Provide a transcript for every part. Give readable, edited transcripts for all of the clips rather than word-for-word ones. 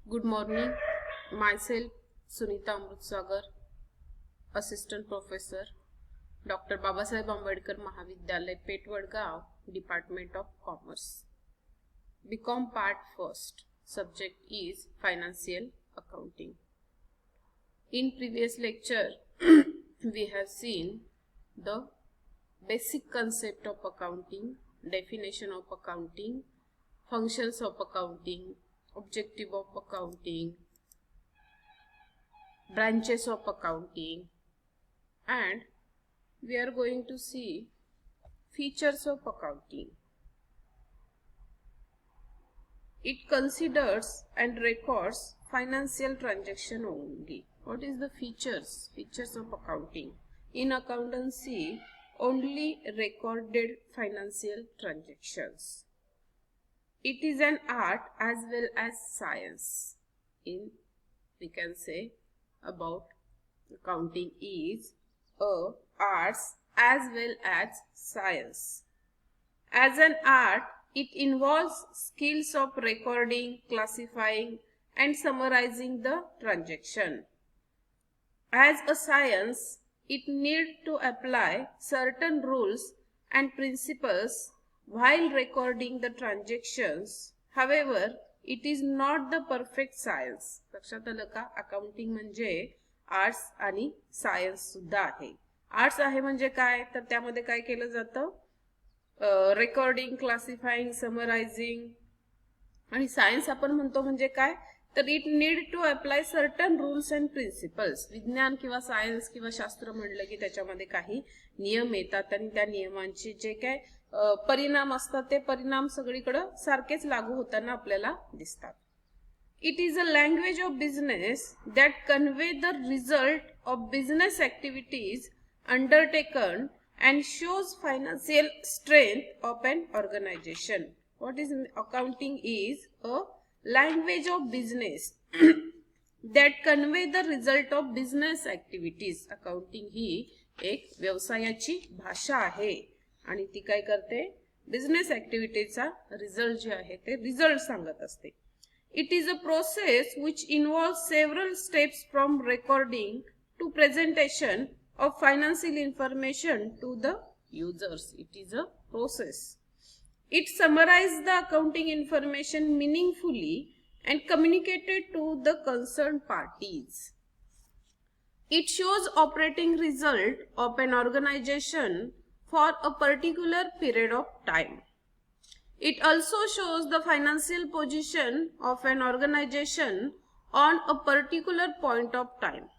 Good morning. Myself, Sunita Amrutsagar, Assistant Professor, Dr. Babasaheb Ambedkar Mahavidyalay, Petwadgaon, Department of Commerce. BCom Part First. Subject is Financial Accounting. In previous lecture, we have seen the basic concept of accounting, definition of accounting, functions of accounting, objective of accounting, branches of accounting, and we are going to see features of accounting. It considers and records financial transaction only. What is the features? Features of accounting. In accountancy, only recorded financial transactions. It is an art as well as science. We can say about accounting is a arts as well as science. As an art, it involves skills of recording, classifying, and summarizing the transaction. As a science, it needs to apply certain rules and principles while recording the transactions. However, it is not the perfect science. लक्षात आलं का? Accounting म्हणजे arts आणि science सुद्धा आहे. Arts आहे म्हणजे काय? तर त्यामध्ये काय केलं जातं? Recording, classifying, summarising. आणि सायन्स आपण म्हणतो म्हणजे काय? तर it need to apply certain rules and principles. विज्ञान किंवा सायन्स किंवा शास्त्र म्हणलं की त्याच्यामध्ये काही नियम येतात आणि त्या नियमांचे जे काय परिणाम असतात ते परिणाम सगळीकडे सारखेच लागू होताना आपल्याला दिसतात. It is a language of business that convey the result of business activities undertaken and shows financial strength of an organization. What is accounting is a language of business that convey the result of business activities. Accounting ही एक व्यवसायाची भाषा आहे आणि ती काय करते? Business ऍक्टिव्हिटीचा result जे आहे ते रिझल्ट सांगत असते. It is a process which involves several steps from recording to presentation of financial information to the users. It is a process. It summarizes the accounting information meaningfully and communicated to the concerned parties. It shows operating result of an organization for a particular period of time. It also shows the financial position of an organization on a particular point of time.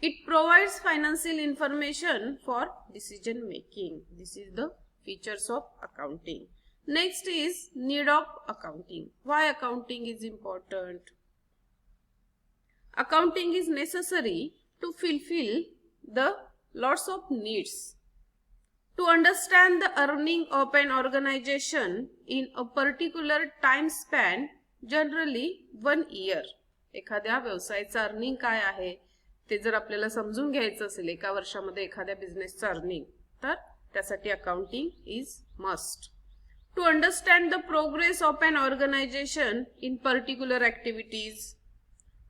It provides financial information for decision making. This is the features of accounting. Next is need of accounting. Why accounting is important? Accounting is necessary to fulfill the lots of needs. To understand the earning of an organization in a particular time span, generally 1 year. एखाद्या व्यवसायाचा earning काय आहे ते जर आपल्याला समजून घ्यायचं असेल एका वर्षामध्ये एखाद्या बिझनेसचं अर्निंग, तर त्यासाठी accounting is must. To understand the progress of an organization in particular activities.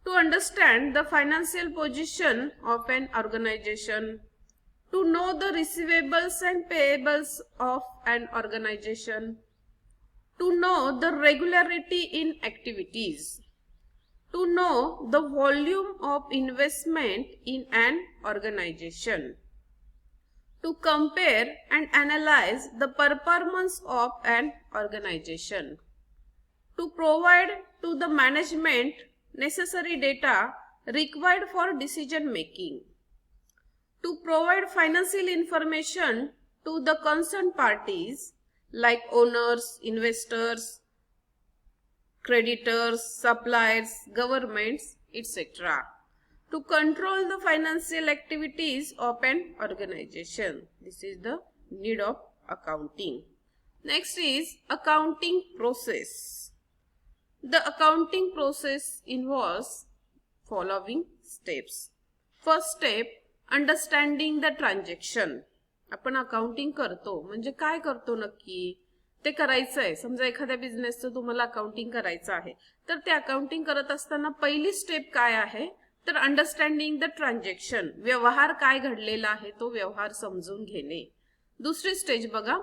To understand the financial position of an organization. To know the receivables and payables of an organization. To know the regularity in activities. To know the volume of investment in an organization. To compare and analyze the performance of an organization. To provide to the management necessary data required for decision making. To provide financial information to the concerned parties like owners, investors, creditors, suppliers, governments, etc. To control the financial activities of an organization. This is the need of accounting. Next is accounting process. The accounting process involves following steps. First step, understanding the transaction. आपण accounting करतो म्हणजे काय करतो नक्की? ते करायचं आहे. समजा एखाद्या बिझनेसचं तुम्हाला अकाउंटिंग करायचं आहे, तर ते अकाउंटिंग करत असताना पहिली स्टेप काय आहे, तर अंडरस्टँडिंग द ट्रान्झॅक्शन, व्यवहार काय घडलेला आहे तो व्यवहार समजून घेणे. दुसरी स्टेज बघा,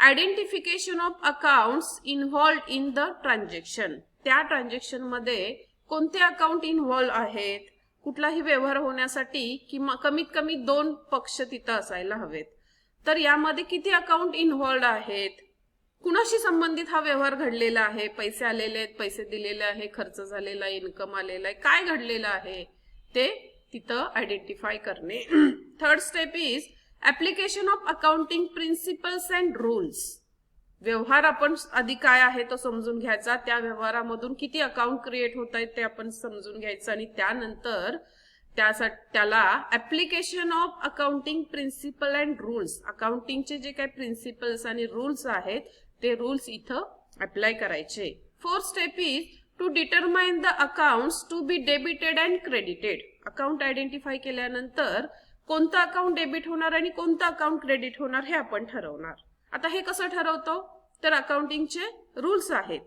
identification of accounts involved in the transaction. त्या ट्रान्झॅक्शन मध्ये कोणते अकाउंट इन्व्हॉल्व आहेत, कुठलाही व्यवहार होण्यासाठी कमीत कमी 2 पक्ष तिथं असायला हवेत. तर यामध्ये किती अकाउंट इन्व्हॉल्व आहेत, कुणाशी संबंधित हा व्यवहार घडलेला आहे, पैसे आलेले आहेत, पैसे दिलेले आहे, खर्च झालेला आहे, इन्कम आलेला आहे, काय घडलेलं आहे ते तिथं आयडेंटिफाय करणे. Third step is application of accounting principles and rules. व्यवहार आपण आधी काय आहे तो समजून घ्यायचा, त्या व्यवहारामधून किती अकाउंट क्रिएट होत आहेत ते आपण समजून घ्यायचं आणि त्यानंतर त्याला application of accounting principle and rules, अकाउंटिंगचे जे काही प्रिन्सिपल्स आणि रूल्स आहेत ते रूल्स इथं अप्लाय करायचे. Fourth step is to determine the accounts to be debited and credited. Account identify केल्यानंतर कोणतं अकाउंट डेबिट होणार आणि कोणतं अकाउंट क्रेडिट होणार हे आपण ठरवणार. आता हे कसं ठरवतो, तर अकाउंटिंगचे रूल्स आहेत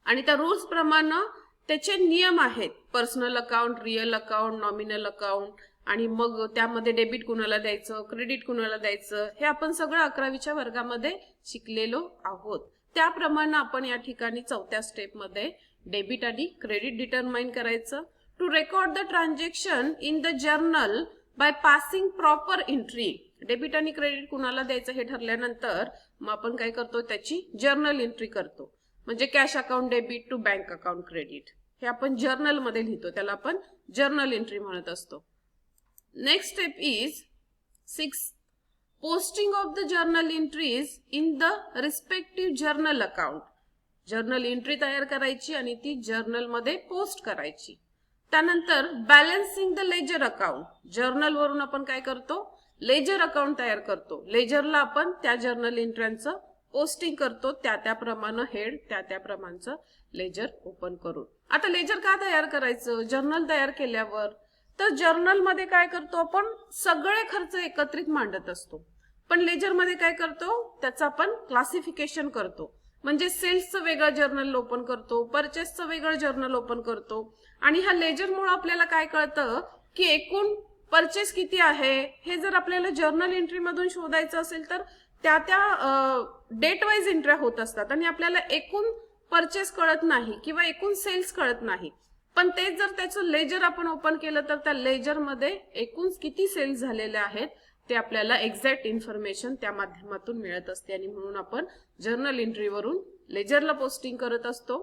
आणि त्या रूल्स प्रमाणे त्याचे नियम आहेत. Personal account, real account, nominal account आणि मग त्यामध्ये डेबिट कुणाला द्यायचं, क्रेडिट कुणाला द्यायचं, हे आपण सगळं 11वीच्या वर्गामध्ये शिकलेलो आहोत. त्याप्रमाणे आपण या ठिकाणी 4थ्या स्टेपमध्ये डेबिट आणि क्रेडिट डिटरमाइन करायचं. To record the transaction in the journal by passing proper entry. Debit आणि क्रेडिट कुणाला द्यायचं हे ठरल्यानंतर मग आपण काय करतो, त्याची जर्नल एंट्री करतो. म्हणजे cash account debit to bank account credit हे आपण जर्नल मध्ये लिहितो, त्याला आपण जर्नल एंट्री म्हणत असतो. Next step is 6 posting of the journal entries in the respective journal account. Journal entry तयार करायची आणि ती जर्नल मध्ये पोस्ट करायची. त्यानंतर balancing the ledger account. Journal वरून आपण काय करतो, लेजर अकाउंट तयार करतो. लेजरला आपण त्या जर्नल एंट्र्यांचं पोस्टिंग करतो, त्याप्रमाणे हेड त्याप्रमाणचं लेजर ओपन करून. आता लेजर का तयार करायचं, जर्नल तयार केल्यावर, तर जर्नल मध्ये काय करतो आपण, सगळे खर्च एकत्रित मांडत असतो. पण लेजर मध्ये काय करतो, त्याचं आपण क्लासिफिकेशन करतो. म्हणजे सेल्सचं वेगळं जर्नल ओपन करतो, परचेसचं वेगळं जर्नल ओपन करतो. आणि ह्या लेजरमुळे आपल्याला काय कळतं की एकूण परचेस किती आहे हे जर आपल्याला जर्नल एंट्री मधून शोधायचं असेल तर त्या डेट वाईज एंट्र्या होत असतात आणि आपल्याला एकूण परचेस कळत नाही किंवा एकूण सेल्स कळत नाही. पण तेच जर त्याचं लेजर आपण ओपन केलं तर त्या लेजर मध्ये एकूण किती सेल्स झालेले आहेत ते आपल्याला एक्झॅक्ट इन्फॉर्मेशन त्या माध्यमातून मिळत असते आणि म्हणून आपण जर्नल एंट्री वरून लेजरला पोस्टिंग करत असतो.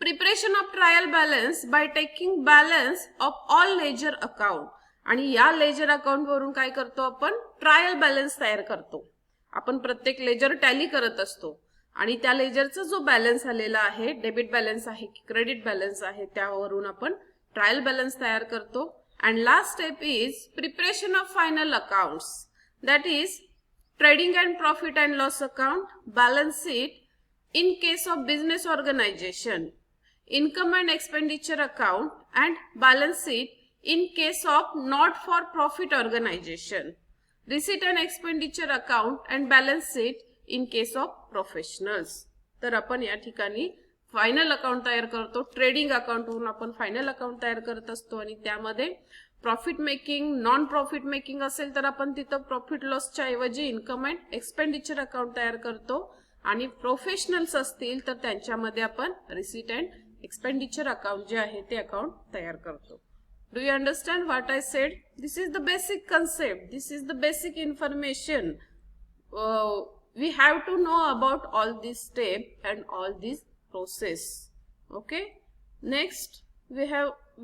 Preparation of trial balance by taking balance of all ledger account. आणि या लेजर अकाउंट वरून काय करतो आपण, ट्रायल बॅलन्स तयार करतो. आपण प्रत्येक लेजर टॅली करत असतो आणि त्या लेजरचा जो बॅलन्स आलेला आहे, डेबिट बॅलन्स आहे की क्रेडिट बॅलन्स आहे, त्यावरून आपण ट्रायल बॅलन्स तयार करतो. And last step is preparation of final accounts, that is trading and profit and loss account, balance sheet in case of business organization, income and expenditure account and balance sheet in case of not for profit organization, receipt and expenditure account and balance sheet in case of professionals. तर आपण या ठिकाणी final account तयार करतो. Trading account वरून आपण final account तयार करत असतो आणि त्यामध्ये profit making, non profit making असेल तर आपण तिथं प्रॉफिट लॉसच्या ऐवजी इन्कम अँड एक्सपेंडिचर अकाउंट तयार करतो आणि प्रोफेशनल्स असतील तर त्यांच्यामध्ये आपण रिसीट अँड एक्सपेंडिचर अकाउंट जे आहे ते अकाउंट तयार करतो. Do you understand what I said? This is the basic concept, this is the basic information. We have to know about all this step and all this process. Okay, next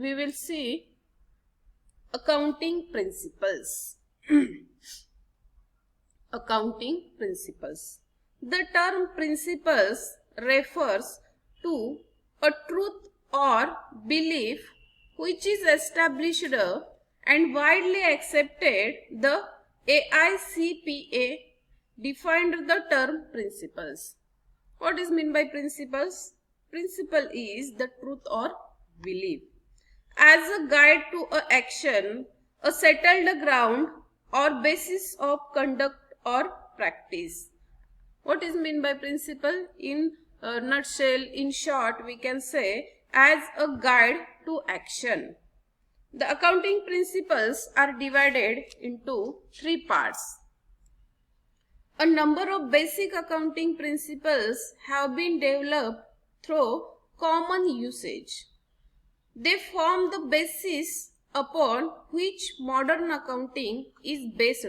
we will see accounting principles. Accounting principles. The term principles refers to a truth or belief which is established and widely accepted. The AICPA defined the term principles. What is meant by principles? Principle is the truth or belief as a guide to a action, a settled ground or basis of conduct or practice. What is mean by principle? In a nutshell, in short, we can say as a guide to action. The accounting principles are divided into three parts. A number of basic accounting principles have been developed through common usage. They form the basis upon which modern accounting is based.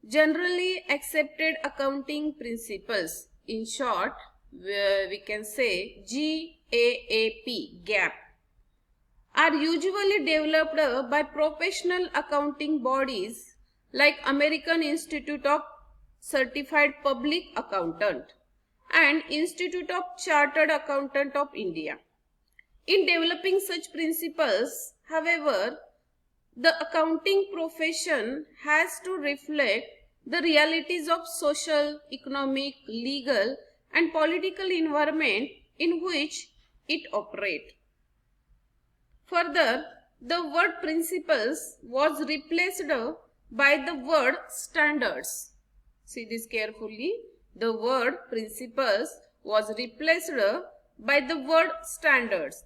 Generally accepted accounting principles, in short, we can say GAAP, are usually developed by professional accounting bodies like American Institute of Certified Public Accountant and Institute of Chartered Accountant of India. In developing such principles, however, the accounting profession has to reflect the realities of social, economic, legal and political environment in which it operates. Further, the word principles was replaced by the word standards. See this carefully. The word principles was replaced by the word standards,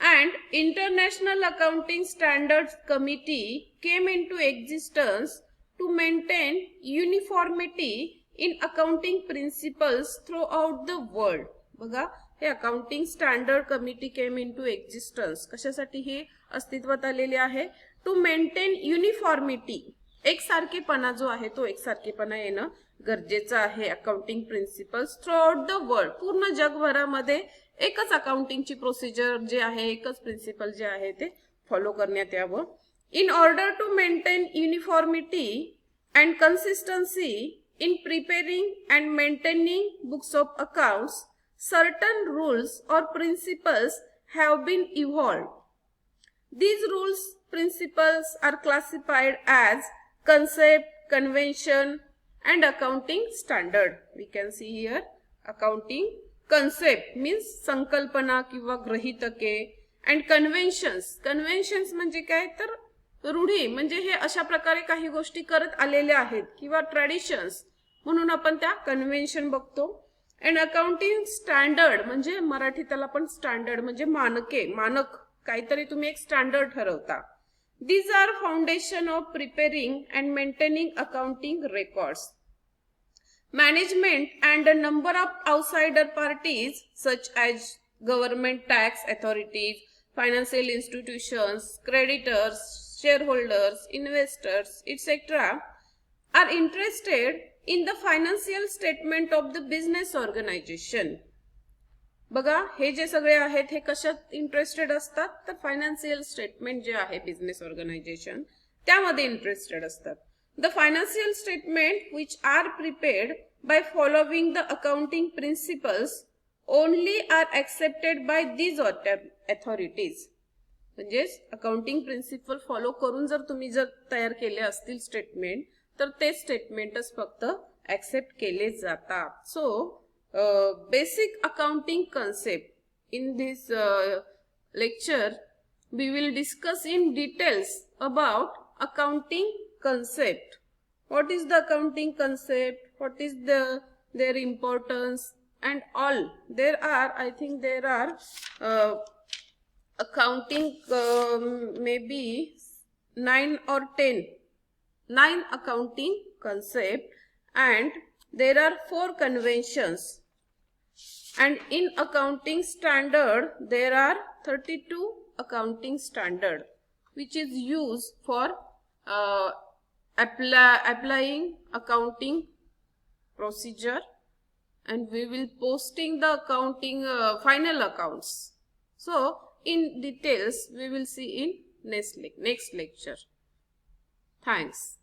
and International Accounting Standards Committee came into existence to maintain uniformity in accounting principles throughout the world. बघा, हे accounting standard committee came into existence. कशासाठी हे अस्तित्वात आलेले आहे? To maintain uniformity. एकसारखेपणा जो आहे तो एकसारखेपणा येणं गरजेचं आहे. Accounting principles throughout the world, पूर्ण जगभरामध्ये एकच अकाउंटिंगची प्रोसिजर जे आहे, एकच प्रिन्सिपल जे आहे ते फॉलो करण्यात यावं. In order to maintain uniformity and consistency in preparing and maintaining books of accounts, certain rules or principles have been evolved. These rules, principles are classified as concept, convention and accounting standard. We can see here accounting concept means संकल्पना किंवा गृहीतके, and conventions. Conventions म्हणजे काय तर रूढी, म्हणजे हे अशा प्रकारे काही गोष्टी करत आलेल्या आहेत किंवा ट्रेडिशन्स म्हणून आपण त्या कन्व्हेन्शन बघतो. अँड अकाउंटिंग स्टँडर्ड म्हणजे मराठी त्याला पण स्टँडर्ड म्हणजे मानके, मानक, काहीतरी तुम्ही एक स्टँडर्ड ठरवता. These are foundation of preparing and maintaining accounting records. Management and a number of outsider parties such as government tax authorities, financial institutions, creditors, shareholders, investors, etc. are interested in the financial statement of the business organization. बघा, हे जे सगळे आहेत हे कशात interested असतात तर financial statement जे आहे business organization त्यामध्ये interested असतात. The financial statement which are prepared by following the accounting principles only are accepted by these authorities. म्हणजे अकाउंटिंग प्रिन्सिपल फॉलो करून जर तुम्ही जर तयार केले असतील स्टेटमेंट तर ते स्टेटमेंटच फक्त एक्सेप्ट केले जातात. सो basic accounting concept in this lecture we will discuss in details about accounting concept. What is the accounting concept, what is their importance and all. There are, I think there are accounting maybe 9 or 9 accounting concept, and there are 4 conventions, and in accounting standard there are 32 accounting standard which is used for applying accounting procedure, and we will posting the accounting final accounts. So in details we will see in next lecture. Thanks.